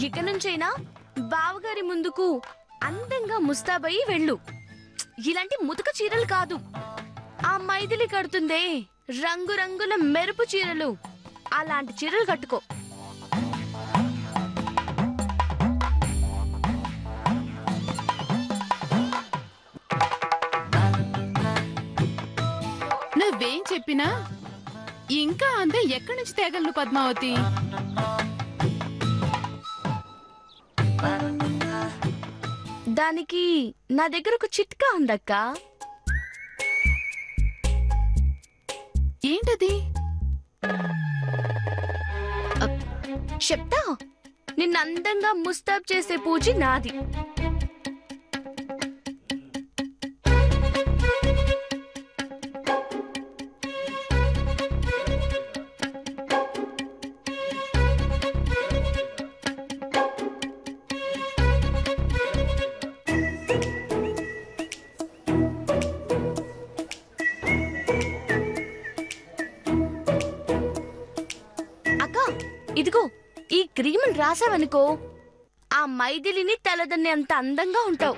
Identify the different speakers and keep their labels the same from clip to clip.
Speaker 1: ఇక నుంచైనా బావగారి ముందుకు అందంగా ముస్తాబయి వెళ్ళు. ఇలాంటి ముతక చీరలు కాదు, ఆ మైథిలి కడుతుందే రంగురంగుల మెరుపు చీరలు, అలాంటి చీరలు కట్టుకో.
Speaker 2: నువ్వేం చెప్పినా ఇంకా అందం ఎక్కడి నుంచి తేగలను పద్మావతి?
Speaker 1: దానికి నా దగ్గర ఒక చిట్కా ఉందక్క.
Speaker 2: ఏంటది?
Speaker 1: చెప్తా. నిన్న అందంగా ముస్తాబ్ చేసే పూజ నాది. ఇదిగో ఈ క్రీములు రాసావనుకో, ఆ మైథిలిని తలదన్నే అంత అందంగా ఉంటావు.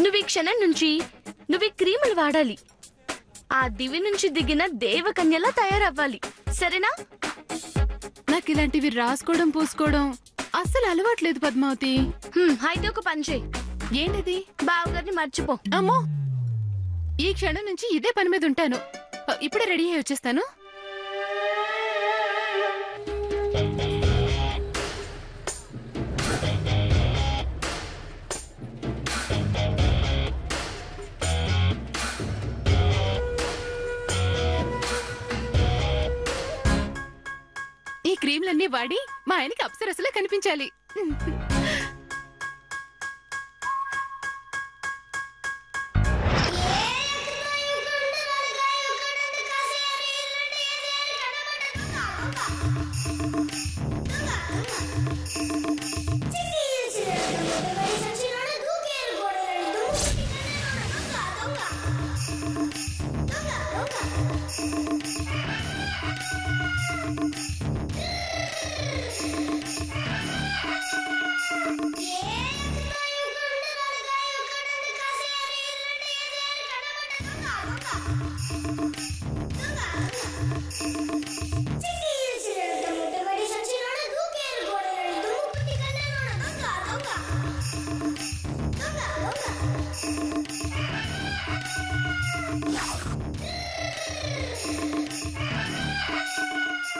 Speaker 1: నువ్వు ఈ క్షణం నుంచి నువ్వు ఈ క్రీములు వాడాలి. ఆ దివి నుంచి దిగిన దేవకన్యలా తయారవ్వాలి, సరేనా?
Speaker 2: నాకు ఇలాంటివి రాసుకోవడం పూసుకోవడం అస్సలు అలవాట్లేదు పద్మావతి.
Speaker 1: అయితే ఒక పని చేయి.
Speaker 2: ఏంటిది?
Speaker 1: బావగారిని మర్చిపో.
Speaker 2: అమ్మో, ఈ క్షణం నుంచి ఇదే పని మీద ఉంటాను. ఇప్పుడే రెడీ అయ్యి వచ్చేస్తాను. ఈ క్రీమ్లన్నీ వాడి మా ఆయనకి అప్సరసలా కనిపించాలి.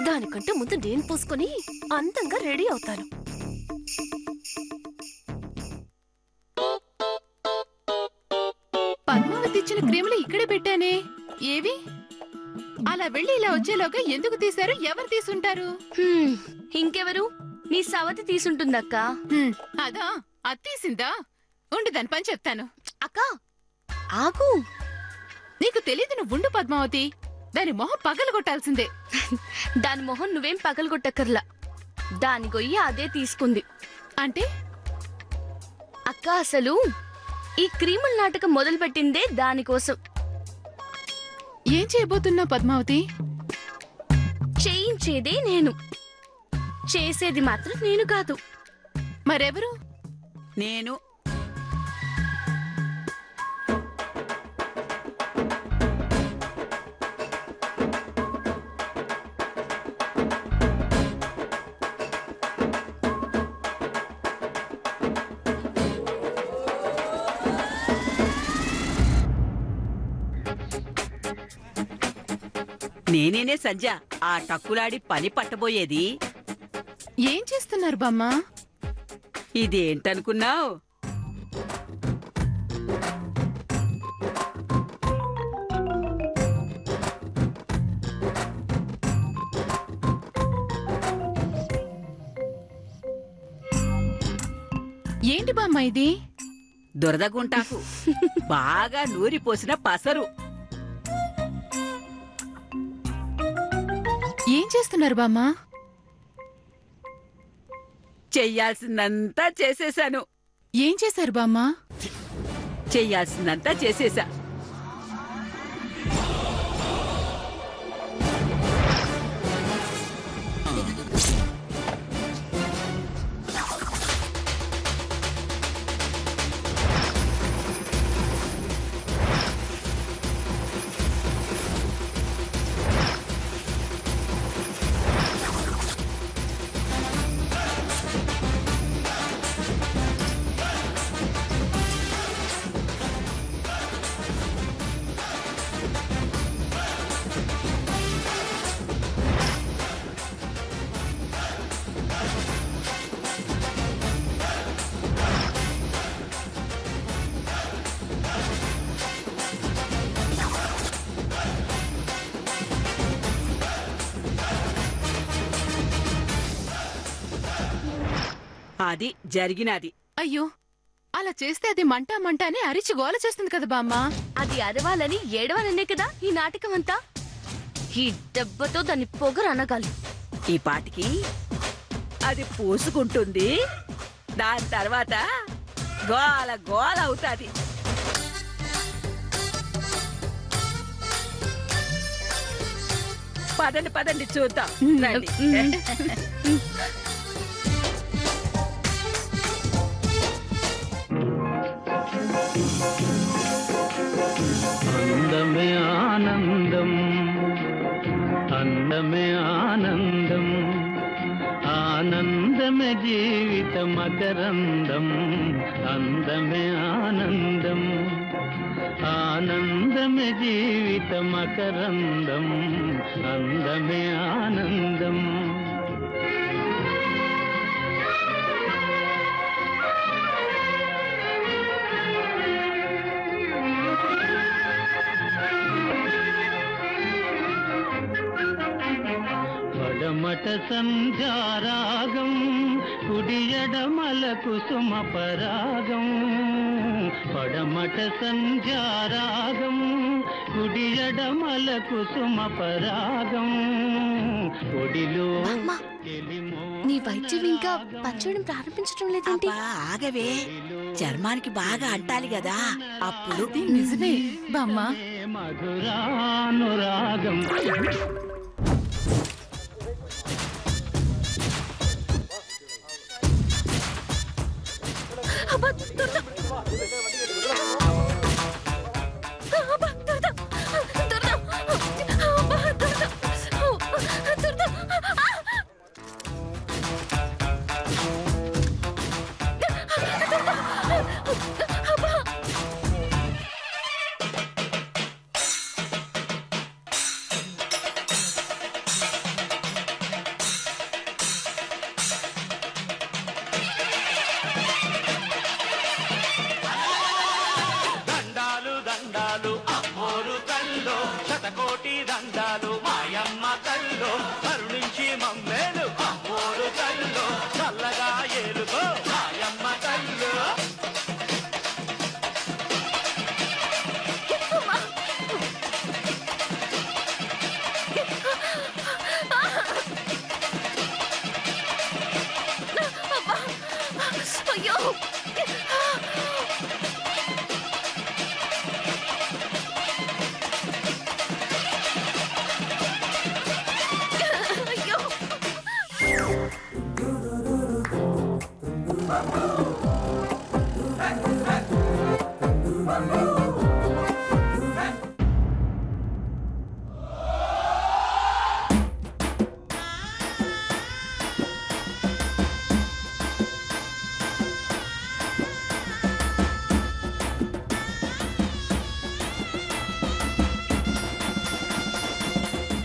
Speaker 1: దానికంటే ముందు నేను పూసుకొని అందంగా రెడీ అవుతాను.
Speaker 2: పద్మావతి ఇచ్చిన క్రీములు ఇక్కడే పెట్టానే, ఏవి? అలా వెళ్ళి ఇలా వచ్చేలోగా ఎందుకు తీశారు? ఎవరు తీసుంటారు?
Speaker 1: ఇంకెవరు? నీ సవతి తీసుంటుందక్క.
Speaker 2: అదా, అది తీసిందా? ఉండు, దాని పని చెప్తాను.
Speaker 1: అక్క ఆగు.
Speaker 2: నీకు తెలీదు, నువ్వు ఉండు పద్మావతి. దాని మొహం పగలగొట్టాల్సిందే.
Speaker 1: దాని మొహం నువ్వేం పగలగొట్టక్కర్లా, దాని గొయ్యి అదే తీసుకుంది.
Speaker 2: అంటే
Speaker 1: అక్క, అసలు ఈ క్రీముల నాటకం మొదలుపెట్టిందే దానికోసం.
Speaker 2: ఏం చేయబోతున్నా పద్మావతి?
Speaker 1: చేయించేదే నేను, చేసేది మాత్రం నేను కాదు.
Speaker 2: మరెవరు?
Speaker 3: నేను. నేనేనే సంజ, ఆ టక్కులాడి పని పట్టబోయేది.
Speaker 2: ఏం చేస్తున్నారు బామ్మ?
Speaker 3: ఇదేంటనుకున్నావు?
Speaker 2: ఏంటి బామ్మ ఇది?
Speaker 3: దురదగుంటాకు బాగా నూరిపోసిన పసరు.
Speaker 2: ఏం చేస్తున్నారు బామ్మ?
Speaker 3: చెయ్యాల్సిందంతా చేసేశాను.
Speaker 2: ఏం చేశారు బామ్మ?
Speaker 3: చెయ్యాల్సిందంతా చేసేశా. అది జరిగినది.
Speaker 2: అయ్యో, అలా చేస్తే అది మంట మంట అని అరిచి గోల చేస్తుంది కదా బామ్మ.
Speaker 1: అది అరవాలని ఏడవాలనే కదా ఈ నాటకం అంతా. ఈ దెబ్బతో దాన్ని పొగరు అనగాలి.
Speaker 3: ఈ పాటికి అది పూసుకుంటుంది. దాని తర్వాత గోల గోల అవుతాది. పదండి పదండి చూద్దాం. రండి.
Speaker 4: అందమే ఆనందం, అందమే ఆనందం, ఆనందమే జీవిత మకరందం. అందమే ఆనందం, ఆనందమే జీవిత మకరందం. అందమే ఆనందం. పడమట సంధ్యారాగం, కుడియడమల కుసుమ పరాగం. పడమట సంధ్యారాగం, కుడియడమల కుసుమ పరాగం. ఒడిలో
Speaker 1: నీ వైద్యం ఇంకా పచ్చడం ప్రారంభించడం లేదేంటి?
Speaker 3: అబ్బా, ఆగవే. చర్మానికి బాగా అంటాలి కదా, అప్పుడు.
Speaker 2: నిజమే బామ్మ.
Speaker 4: మధురానురాగం.
Speaker 1: అబ్బా, దుర్ద! అబ్బా, దుర్ద! దుర్ద! అబ్బా, దుర్ద! దుర్ద! అబ్బా!
Speaker 5: దండాలు దండాలు అమ్మోరు కల్లో, శతకోటి దండాలు మాయమ్మ కల్లో. కరుణించి మమ్మేలు అమ్మోరు కల్లో, చల్లగా ఏలుకో మాయమ్మ కల్లో.
Speaker 1: అయ్యో! అయ్యో!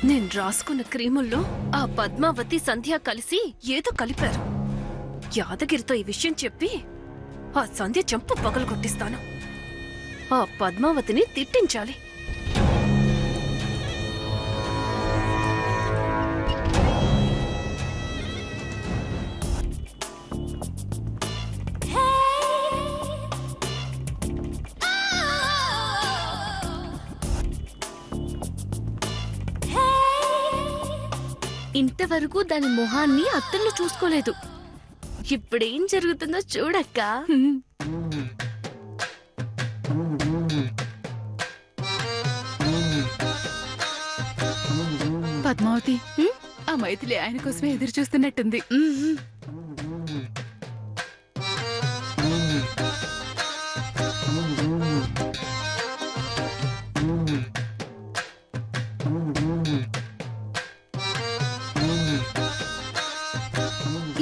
Speaker 1: నేను రాసుకున్న క్రీముల్లో ఆ పద్మావతి సంధ్య కలిసి ఏదో కలిపారు. యాదగిరితో ఈ విషయం చెప్పి ఆ సంధ్య చెంపు పగలు కొట్టిస్తాను. ఆ పద్మావతిని తిట్టించాలి. ఇంతవరకు దాని మొహాన్ని అద్దంలో చూసుకోలేదు. ఇప్పుడేం జరుగుతుందో చూడక్క.
Speaker 2: పద్మావతి, ఆ మైథిలి ఆయన కోసమే ఎదురు చూస్తున్నట్టుంది.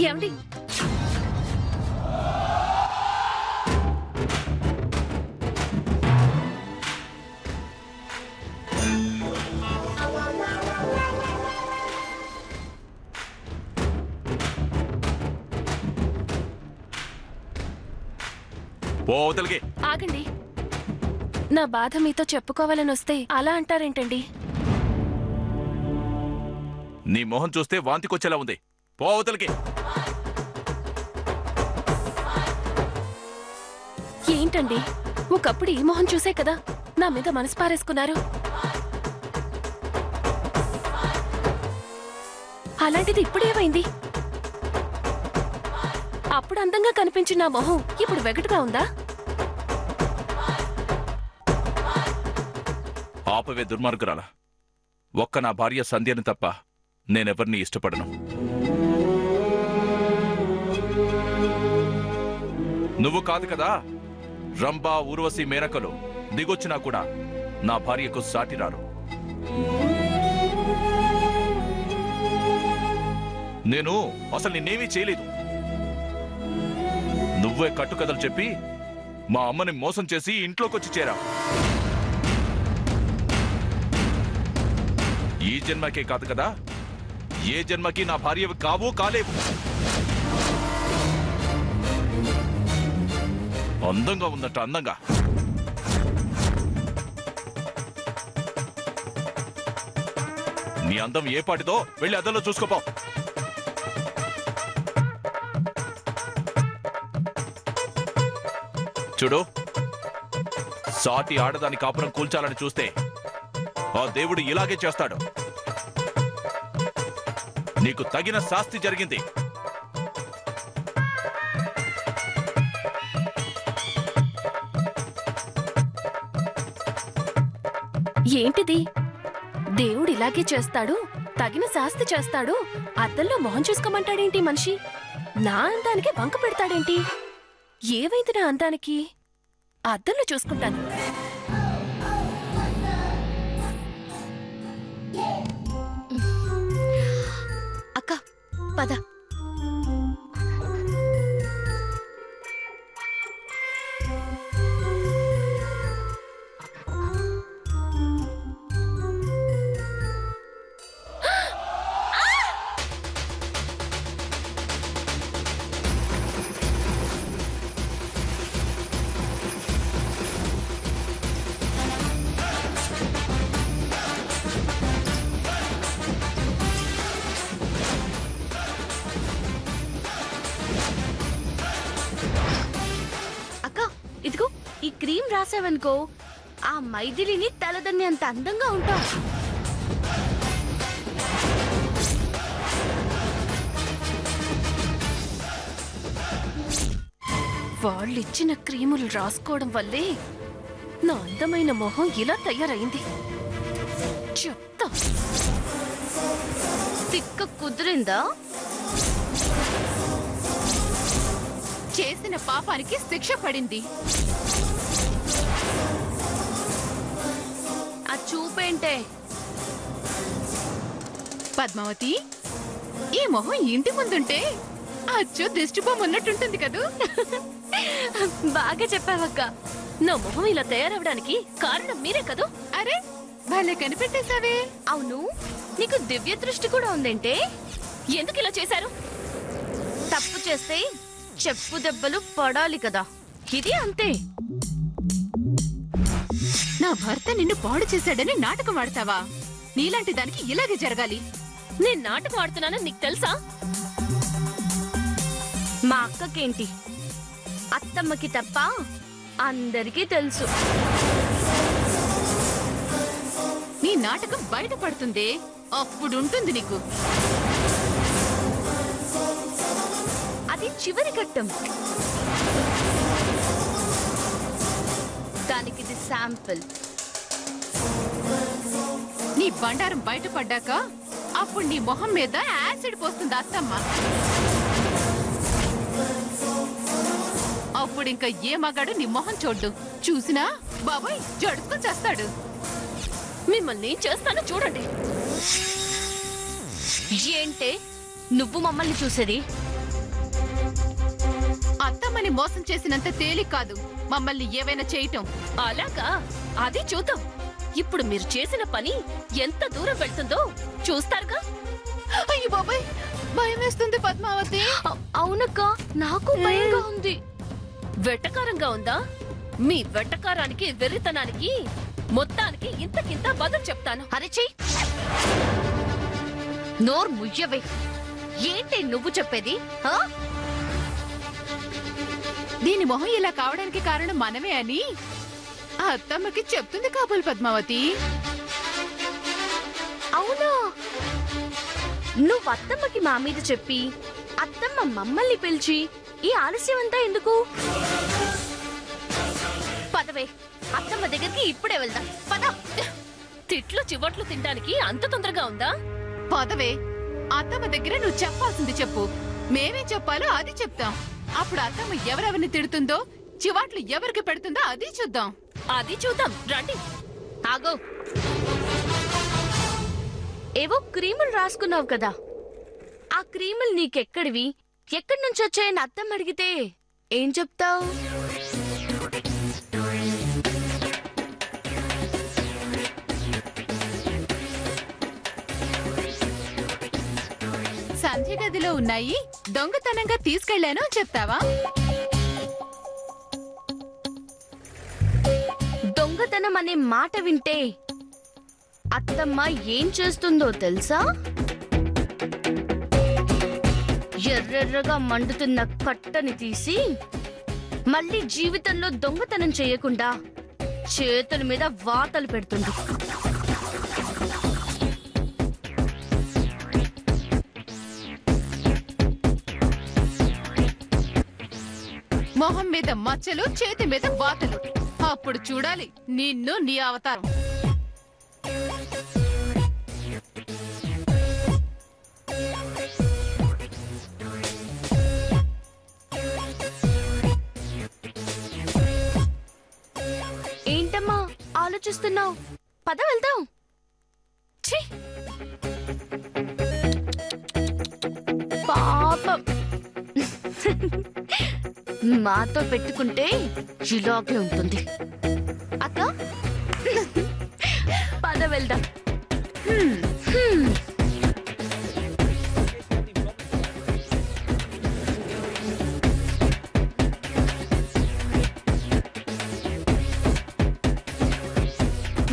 Speaker 1: ఏమండి, ఆగండి. నా బాధ మీతో చెప్పుకోవాలని వస్తే అలా అంటారేంటండి?
Speaker 6: నీ మొహం చూస్తే వాంతికొచ్చేలా ఉంది. పోవతలకి.
Speaker 2: ఏంటండి ఒకప్పుడు ఈ మొహం చూసే కదా నా మీద మనసు పారేసుకున్నారు. అలాంటిది ఇప్పుడేమైంది? అప్పుడు అందంగా కనిపించిన నా మొహం ఇప్పుడు వెగటుగా ఉందా?
Speaker 6: ఆపవే దుర్మార్గురాల. ఒక్క నా భార్య సంధ్యను తప్ప నేనెవర్ని ఇష్టపడను. నువ్వు కాదు కదా రంభా, ఊర్వశి, మేనకలు దిగొచ్చినా కూడా నా భార్యకు సాటిరారు. నేను అసలు నిన్నేమీ చేయలేదు. నువ్వే కట్టుకథలు చెప్పి మా అమ్మని మోసం చేసి ఇంట్లోకొచ్చి చేరా. ఈ జన్మకే కాదు కదా, ఏ జన్మకి నా భార్యవి కాలేవు. అందంగా ఉన్నట్టు అందంగా. నీ అందం ఏ పాటిదో వెళ్ళి అద్దంలో చూసుకోపో. చూడు, సాటి ఆడదాని కాపురం కూల్చాలని చూస్తే ఆ దేవుడు ఇలాగే చేస్తాడు. నీకు తగిన శాస్తి జరిగింది.
Speaker 2: ఏంటిది? దేవుడు ఇలాగే చేస్తాడు, తగిన శాస్తి చేస్తాడు, అద్దంలో మొహం చూసుకోమంటాడేంటి మనిషి? నా అందానికి వంక పెడతాడేంటి? ఏవైంది నా అందానికి? అద్దంలో చూసుకుంటాను.
Speaker 1: అక్క పద. ఇదిగో ఈ క్రీమ్ రాసావనుకో, ఆ మైథిలిని తలదన్ని అంత అందంగా ఉంటావు.
Speaker 2: వాళ్ళిచ్చిన క్రీములు రాసుకోవడం వల్లే నా అందమైన మొహం ఇలా తయారైంది. చెప్తా.
Speaker 1: తిక్క కుదిరిందా?
Speaker 2: చేసిన పాపానికి శిక్ష పడింది.
Speaker 1: ఆ చూపేంటే?
Speaker 2: పద్మావతి, ఈ మొహం ఇంటి ముందుంటే అచ్చు దిష్టిబొమ్మ ఉన్నట్టుంటుంది కదూ.
Speaker 1: బాగా చెప్పావక్క.
Speaker 2: నా మొహం ఇలా తయారవడానికి కారణం మీరే కదూ. అరే వాళ్ళే కనిపెట్టేశావే.
Speaker 1: అవును, నీకు దివ్య దృష్టి కూడా ఉందంటే?
Speaker 2: ఎందుకు ఇలా చేశారు?
Speaker 1: తప్పు చేస్తే చెప్పు దెబ్బలు పడాలి కదా, ఇది అంతే.
Speaker 2: నా భర్త నిన్ను పాడు చేశాడని నాటకం ఆడతావా? నీలాంటి దానికి ఇలాగే జరగాలి. నేను నాటకం ఆడుతున్నానని నీకు తెలుసా?
Speaker 1: మా అక్కకేంటి, అత్తమ్మకి తప్ప అందరికీ తెలుసు.
Speaker 2: నీ నాటకం బయటపడుతుందే, అప్పుడుంటుంది నీకు.
Speaker 1: అది చివరి ఘట్టం, దానికి ఇది శాంపిల్.
Speaker 2: నీ బండారం బయటపడ్డాక అప్పుడు నీ మొహం మీద యాసిడ్ పోస్తుంది అత్తమ్మ. అప్పుడు ఇంకా ఏ మగాడు నీ మొహం చూడ్డు. చూసినా బాబాయ్ జడుచుకొని చేస్తాడు. మిమ్మల్ని ఏం చేస్తానో చూడండి.
Speaker 1: ఏంటే నువ్వు మమ్మల్ని చూసేది?
Speaker 2: అత్తమ్మని మోసం చేసినంత తేలిక కాదు మమ్మల్ని ఏవైనా చేయటం. అలాగా, అది చూద్దాం. ఇప్పుడు మీరు చేసిన పని ఎంత దూరం వెళ్తుందో చూస్తారుగా. అయ్యో బాబాయ్, భయం వేస్తుంది పద్మావతి.
Speaker 1: అవునక్క, నాకు భయంగా ఉంది.
Speaker 2: వెటకారంగా ఉందా? మీ వెటకారానికి వెర్రితనానికి మొత్తానికి ఇంతకింత బదులు చెప్తాను.
Speaker 1: అరచి నోర్ ముయ్యవే. ఏంటి నువ్వు చెప్పేది?
Speaker 2: దీని మొహం ఇలా కావడానికి కారణం మనమే అని అత్తమ్మకి చెప్తుంది కాబోలు పద్మావతి.
Speaker 1: అవునా? నువ్వు అత్తమ్మకి మా మీద చెప్పి అత్తమ్మ మమ్మల్ని పిలిచి ఈ ఆలస్యం అంతా ఎందుకు? పదవే, అత్తమ్మ దగ్గరికి ఇప్పుడే వెళ్దాం. పద.
Speaker 2: తిట్లు చివట్లు తినడానికి అంత తొందరగా ఉందా? పదవే, అత్తమ్మ దగ్గర నువ్వు చెప్పాల్సింది చెప్పు. మేమేం చెప్పాలో అది చెప్తాం. అప్పుడు అత్తమ్మ ఎవరెవరిని తిడుతుందో, చివాట్లు ఎవరికి పెడుతుందో అది చూద్దాం. రండి.
Speaker 1: ఆగో. ఏవో క్రీములు రాసుకున్నావు కదా, ఆ క్రీములు నీకెక్కడివి, ఎక్కడి నుంచి వచ్చాయని అత్తమ్మ అడిగితే ఏం చెప్తావు?
Speaker 2: సంధ్య గదిలో ఉన్నాయి, దొంగతనంగా తీసుకెళ్లాను అని చెప్తావా?
Speaker 1: దొంగతనం అనే మాట వింటే అత్తమ్మ ఏం చేస్తుందో తెలుసా? ఎర్రెర్రగా మండుతున్న కట్టని తీసి మళ్ళీ జీవితంలో దొంగతనం చేయకుండా చేతుల మీద వాతలు పెడుతుంది.
Speaker 2: మొహం మీద మచ్చలు, చేతి మీద వాతలు. అప్పుడు చూడాలి నిన్ను, నీ అవతారం.
Speaker 1: ఏంటమ్మా ఆలోచిస్తున్నావు? పద వెళ్దాం. పాపం, మాతో పెట్టుకుంటే ఇలాగే ఉంటుంది. అక్క, పద వెళ్దాం.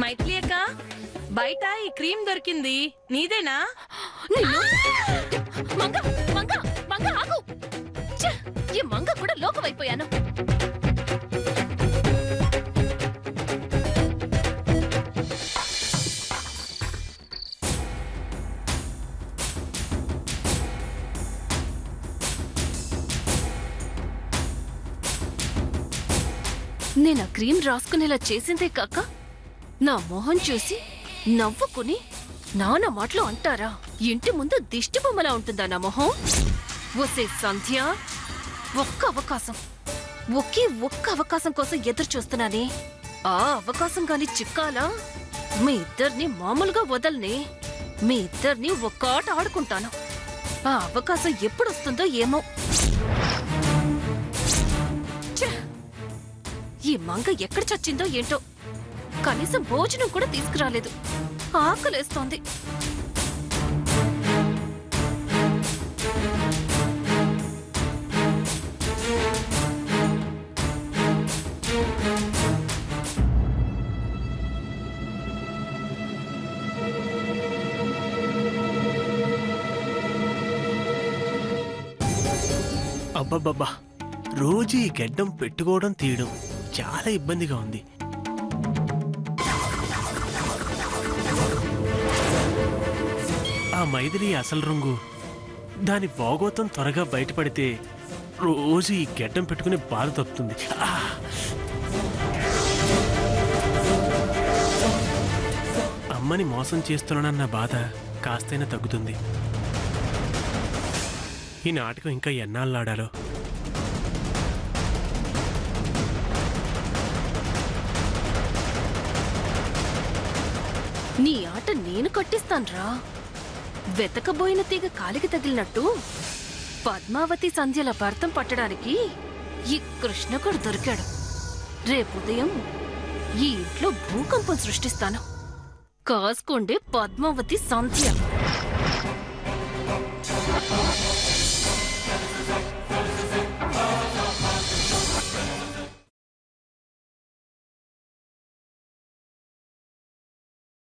Speaker 7: మైథిలి అక్క, బయట ఈ క్రీమ్ దొరికింది, నీదేనా?
Speaker 2: మంగ మంగ మంగ ఆగు. ఈ మంగ కూడా లోకమైపోయాను. నేను ఆ క్రీమ్ రాసుకునేలా చేసిందే కాక నా మొహం చూసి నవ్వుకుని నానా మాటలు అంటారా? ఇంటి ముందు దిష్టి బొమ్మలా ఉంటుందా నా మొహం? ఒసే సంధ్య, ఒకే ఒక్క అవకాశం కోసం ఎదురు చూస్తున్నానే. ఆ అవకాశం గాని చిక్కాలా మీ ఇద్దరిని మామూలుగా వదలనే. మీ ఇద్దరిని ఒక్క ఆట ఆడుకుంటాను. ఆ అవకాశం ఎప్పుడొస్తుందో ఏమో. ఈ మంగ ఎక్కడ చచ్చిందో ఏంటో, కనీసం భోజనం కూడా తీసుకురాలేదు. ఆకలేస్తోంది.
Speaker 8: అబ్బబ్బబ్బా, రోజు ఈ గెడ్డం పెట్టుకోవడం తీయడం చాలా ఇబ్బందిగా ఉంది. ఆ మైథిలి అసలు రంగు, దాని భోగోతం త్వరగా బయటపడితే రోజు ఈ గెడ్డం పెట్టుకుని బాధ తప్పుతుంది. అమ్మని మోసం చేస్తున్నానన్న బాధ కాస్తైనా తగ్గుతుంది. ఈ నాటకం ఇంకా ఎన్నాళ్ళు ఆడాలో.
Speaker 2: నీ ఆట నేను కట్టిస్తాన్రా. వెతకబోయిన తీగ కాలికి తగిలినట్టు పద్మావతి సంధ్యల భర్తం పట్టడానికి ఈ కృష్ణకుడు దొరికాడు. రేపుదయం ఈ ఇంట్లో భూకంపం సృష్టిస్తాను. కాసుకోండి పద్మావతి సంధ్య.